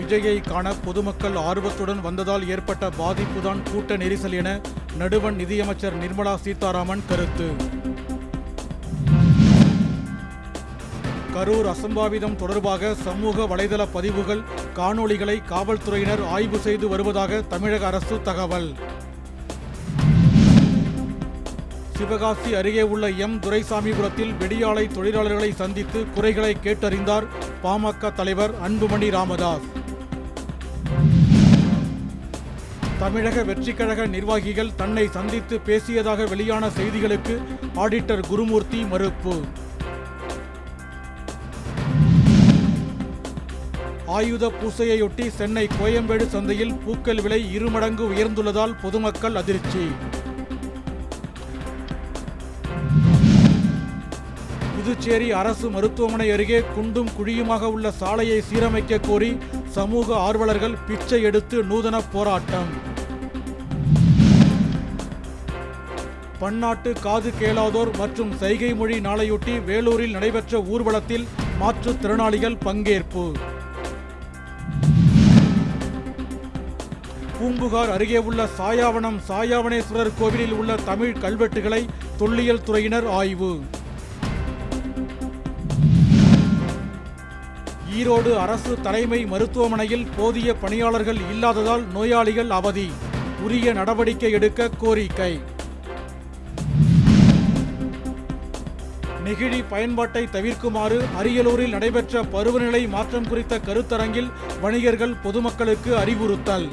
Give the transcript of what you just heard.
விஜயை காண பொதுமக்கள் ஆர்வத்துடன் வந்ததால் ஏற்பட்ட பாதிப்புதான் கூட்ட நெரிசல் என நடுவண் நிதியமைச்சர் நிர்மலா சீதாராமன் கருத்து. கரூர் அசம்பாவிதம் தொடர்பாக சமூக வலைதள பதிவுகள், காணொளிகளை காவல்துறையினர் ஆய்வு செய்து வருவதாக தமிழக அரசு தகவல். சிவகாசி அருகே உள்ள துரைசாமிபுரத்தில் வெடியாலை தொழிலாளர்களை சந்தித்து குறைகளை கேட்டறிந்தார் பாமக தலைவர் அன்புமணி ராமதாஸ். தமிழக வெற்றிக்கழக நிர்வாகிகள் தன்னை சந்தித்து பேசியதாக வெளியான செய்திகளுக்கு ஆடிட்டர் குருமூர்த்தி மறுப்பு. ஆயுத பூசையொட்டி சென்னை கோயம்பேடு சந்தையில் பூக்கள் விலை 2 மடங்கு உயர்ந்துள்ளதால் பொதுமக்கள் அதிர்ச்சி. புதுச்சேரி அரசு மருத்துவமனை அருகே குண்டும் குழியுமாக உள்ள சாலையை சீரமைக்க கோரி சமூக ஆர்வலர்கள் பிச்சை எடுத்து நூதன போராட்டம். பன்னாட்டு காது கேளாதோர் மற்றும் சைகை மொழி நாளையொட்டி வேலூரில் நடைபெற்ற ஊர்வலத்தில் மாற்றுத்திறனாளிகள் பங்கேற்பு. பூம்புகார் அருகே உள்ள சாயாவனேஸ்வரர் கோவிலில் உள்ள தமிழ் கல்வெட்டுகளை தொல்லியல் துறையினர் ஆய்வு. ஈரோடு அரசு தலைமை மருத்துவமனையில் போதிய பணியாளர்கள் இல்லாததால் நோயாளிகள் அவதி. உரிய நடவடிக்கை எடுக்க கோரிக்கை. நெகிழி பயன்பாட்டை தவிர்க்குமாறு அரியலூரில் நடைபெற்ற பருவநிலை மாற்றம் குறித்த கருத்தரங்கில் வணிகர்கள் பொதுமக்களுக்கு அறிவுறுத்தல்.